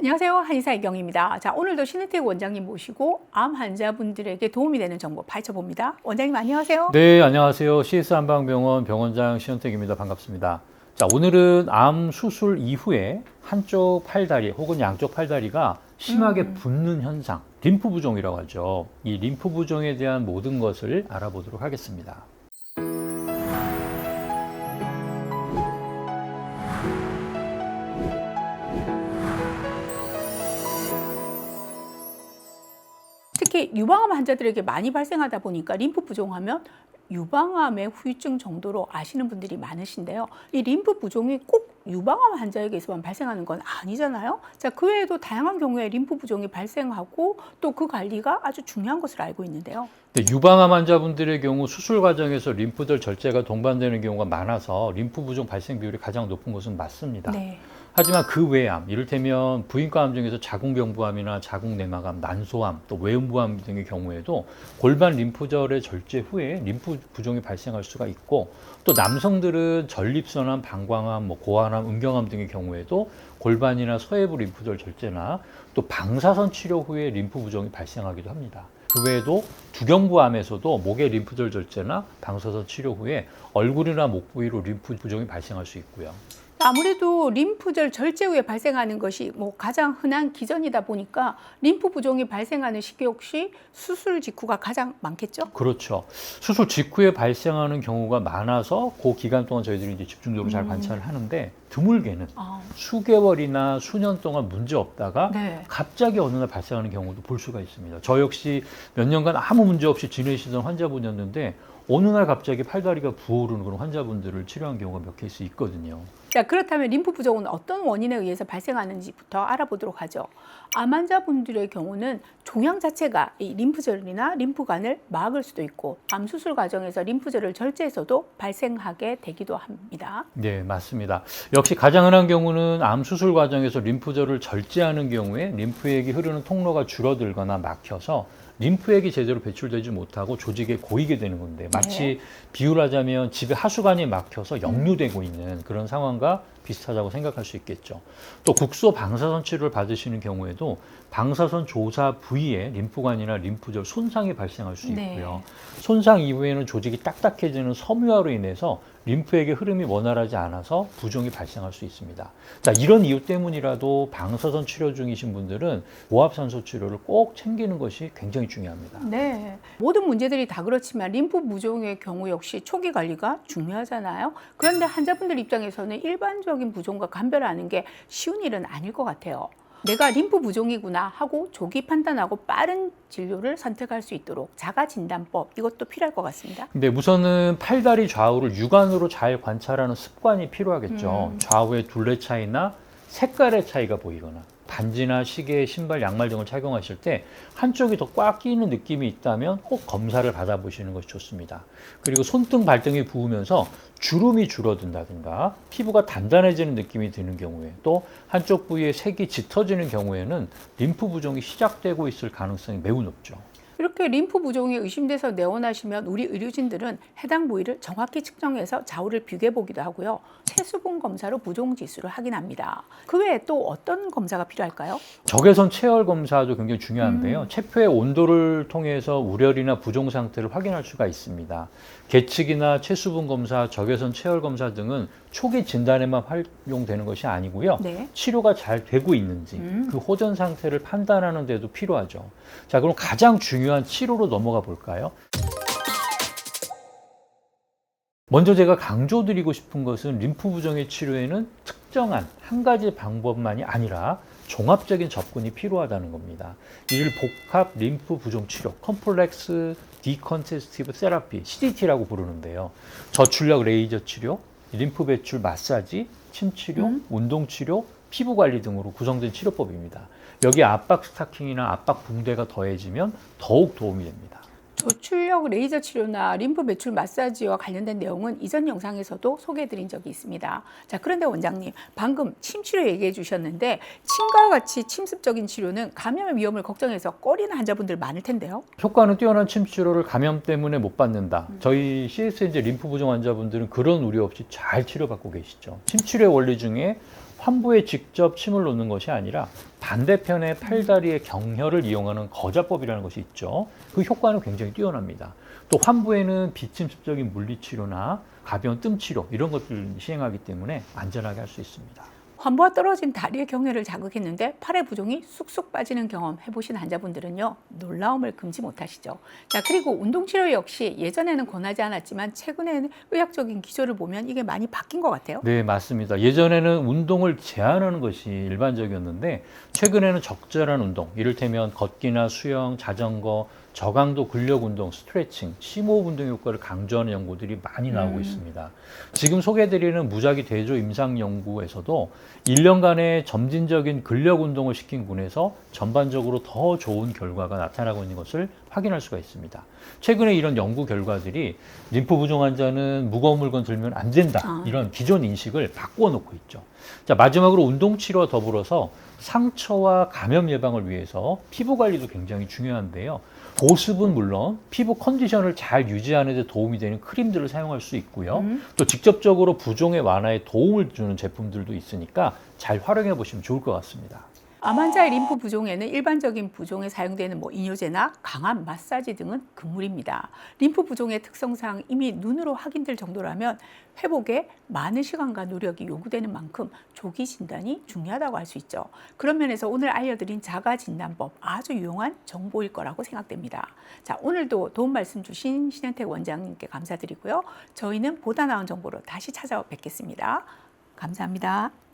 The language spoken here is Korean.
안녕하세요. 한의사 이경입니다. 자, 오늘도 신혜택 원장님 모시고 암 환자분들에게 도움이 되는 정보 파헤쳐봅니다. 원장님 안녕하세요. 네, 안녕하세요. CS 한방병원 병원장 신현택입니다. 반갑습니다. 자, 오늘은 암 수술 이후에 한쪽 팔다리 혹은 양쪽 팔다리가 심하게 붓는 현상, 림프 부종이라고 하죠. 이 림프 부종에 대한 모든 것을 알아보도록 하겠습니다. 특히 유방암 환자들에게 많이 발생하다 보니까 림프 부종하면 유방암의 후유증 정도로 아시는 분들이 많으신데요. 이 림프 부종이 꼭 유방암 환자에게서만 발생하는 건 아니잖아요. 자, 그 외에도 다양한 경우에 림프 부종이 발생하고 또 그 관리가 아주 중요한 것으로 알고 있는데요. 네, 유방암 환자분들의 경우 수술 과정에서 림프절 절제가 동반되는 경우가 많아서 림프 부종 발생 비율이 가장 높은 것은 맞습니다. 네. 하지만 그 외의 암, 이를테면 부인과암 중에서 자궁병부암이나 자궁내막암, 난소암, 또 외음부암 등의 경우에도 골반 림프절의 절제 후에 림프 부종이 발생할 수가 있고, 또 남성들은 전립선암, 방광암, 고환암, 음경암 등의 경우에도 골반이나 서해부 림프절 절제나 또 방사선 치료 후에 림프 부종이 발생하기도 합니다. 그 외에도 두경부암에서도 목의 림프절 절제나 방사선 치료 후에 얼굴이나 목 부위로 림프 부종이 발생할 수 있고요. 아무래도 림프절 절제 후에 발생하는 것이 가장 흔한 기전이다 보니까 림프 부종이 발생하는 시기 역시 수술 직후가 가장 많겠죠? 그렇죠. 수술 직후에 발생하는 경우가 많아서 그 기간 동안 저희들이 이제 집중적으로 잘 관찰을 하는데, 드물게는 수개월이나 수년 동안 문제 없다가 네. 갑자기 어느 날 발생하는 경우도 볼 수가 있습니다. 저 역시 몇 년간 아무 문제 없이 지내시던 환자분이었는데 어느 날 갑자기 팔다리가 부어오르는 그런 환자분들을 치료한 경우가 몇 케이스 있거든요. 자, 그렇다면 림프 부종은 어떤 원인에 의해서 발생하는지부터 알아보도록 하죠. 암 환자분들의 경우는 종양 자체가 이 림프절이나 림프관을 막을 수도 있고, 암 수술 과정에서 림프절을 절제해서도 발생하게 되기도 합니다. 네, 맞습니다. 역시 가장 흔한 경우는 암 수술 과정에서 림프절을 절제하는 경우에 림프액이 흐르는 통로가 줄어들거나 막혀서 림프액이 제대로 배출되지 못하고 조직에 고이게 되는 건데, 마치 비유를 하자면 집에 하수관이 막혀서 역류되고 있는 그런 상황과 비슷하다고 생각할 수 있겠죠. 또 국소 방사선 치료를 받으시는 경우에도 방사선 조사 부위에 림프관이나 림프절 손상이 발생할 수 있고요. 손상 이후에는 조직이 딱딱해지는 섬유화로 인해서 림프액의 흐름이 원활하지 않아서 부종이 발생할 수 있습니다. 자, 이런 이유 때문이라도 방사선 치료 중이신 분들은 고압산소 치료를 꼭 챙기는 것이 굉장히 중요합니다. 네, 모든 문제들이 다 그렇지만 림프 부종의 경우 역시 초기 관리가 중요하잖아요. 그런데 환자분들 입장에서는 일반적인 부종과 감별하는 게 쉬운 일은 아닐 것 같아요. 내가 림프 부종이구나 하고 조기 판단하고 빠른 진료를 선택할 수 있도록 자가 진단법, 이것도 필요할 것 같습니다. 근데 우선은 팔다리 좌우를 육안으로 잘 관찰하는 습관이 필요하겠죠. 좌우의 둘레 차이나 색깔의 차이가 보이거나, 반지나 시계, 신발, 양말 등을 착용하실 때 한쪽이 더 꽉 끼는 느낌이 있다면 꼭 검사를 받아보시는 것이 좋습니다. 그리고 손등, 발등이 부으면서 주름이 줄어든다든가 피부가 단단해지는 느낌이 드는 경우에, 또 한쪽 부위에 색이 짙어지는 경우에는 림프 부종이 시작되고 있을 가능성이 매우 높죠. 이렇게 림프 부종이 의심돼서 내원하시면 우리 의료진들은 해당 부위를 정확히 측정해서 좌우를 비교해 보기도 하고요. 체수분 검사로 부종 지수를 확인합니다. 그 외에 또 어떤 검사가 필요할까요? 적외선 체열 검사도 굉장히 중요한데요. 체표의 온도를 통해서 우열이나 부종 상태를 확인할 수가 있습니다. 계측이나 체수분 검사, 적외선 체열 검사 등은 초기 진단에만 활용되는 것이 아니고요. 치료가 잘 되고 있는지 그 호전 상태를 판단하는 데도 필요하죠. 자, 그럼 가장 중요한 치료로 넘어가 볼까요? 먼저 제가 강조드리고 싶은 것은 림프 부종의 치료에는 특정한 한 가지 방법만이 아니라 종합적인 접근이 필요하다는 겁니다. 이를 복합 림프 부종 치료, 컴플렉스 디컨제스티브 세라피, CDT라고 부르는데요. 저출력 레이저 치료, 림프 배출 마사지, 침 치료, 운동 치료, 피부 관리 등으로 구성된 치료법입니다. 여기에 압박 스타킹이나 압박 붕대가 더해지면 더욱 도움이 됩니다. 저출력 레이저 치료나 림프 배출 마사지와 관련된 내용은 이전 영상에서도 소개해드린 적이 있습니다. 자, 그런데 원장님, 방금 침 치료 얘기해 주셨는데 침과 같이 침습적인 치료는 감염의 위험을 걱정해서 꺼리는 환자분들 많을 텐데요. 효과는 뛰어난 침 치료를 감염 때문에 못 받는다. 저희 CSNJ 림프 부종 환자분들은 그런 우려 없이 잘 치료받고 계시죠. 침 치료의 원리 중에 환부에 직접 침을 놓는 것이 아니라 반대편의 팔다리의 경혈을 이용하는 거자법이라는 것이 있죠. 그 효과는 굉장히 뛰어납니다. 또 환부에는 비침습적인 물리치료나 가벼운 뜸치료 이런 것들을 시행하기 때문에 안전하게 할 수 있습니다. 환부와 떨어진 다리의 경혈을 자극했는데 팔의 부종이 쑥쑥 빠지는 경험 해보신 환자분들은요, 놀라움을 금치 못하시죠. 자, 그리고 운동치료 역시 예전에는 권하지 않았지만 최근에는 의학적인 기조를 보면 이게 많이 바뀐 것 같아요. 네, 맞습니다. 예전에는 운동을 제한하는 것이 일반적이었는데 최근에는 적절한 운동, 이를테면 걷기나 수영, 자전거, 저강도 근력 운동, 스트레칭, 심호흡 운동 효과를 강조하는 연구들이 많이 나오고 있습니다. 지금 소개해드리는 무작위 대조 임상 연구에서도 1년간의 점진적인 근력 운동을 시킨 군에서 전반적으로 더 좋은 결과가 나타나고 있는 것을 확인할 수가 있습니다. 최근에 이런 연구 결과들이 림프 부종 환자는 무거운 물건 들면 안 된다, 이런 기존 인식을 바꾸어 놓고 있죠. 자, 마지막으로 운동 치료와 더불어서 상처와 감염 예방을 위해서 피부 관리도 굉장히 중요한데요. 보습은 물론 피부 컨디션을 잘 유지하는 데 도움이 되는 크림들을 사용할 수 있고요. 또 직접적으로 부종의 완화에 도움을 주는 제품들도 있으니까 잘 활용해 보시면 좋을 것 같습니다. 암 환자의 림프 부종에는 일반적인 부종에 사용되는 이뇨제나 강한 마사지 등은 금물입니다. 림프 부종의 특성상 이미 눈으로 확인될 정도라면 회복에 많은 시간과 노력이 요구되는 만큼 조기 진단이 중요하다고 할 수 있죠. 그런 면에서 오늘 알려드린 자가 진단법 아주 유용한 정보일 거라고 생각됩니다. 자, 오늘도 도움 말씀 주신 신현택 원장님께 감사드리고요. 저희는 보다 나은 정보로 다시 찾아뵙겠습니다. 감사합니다.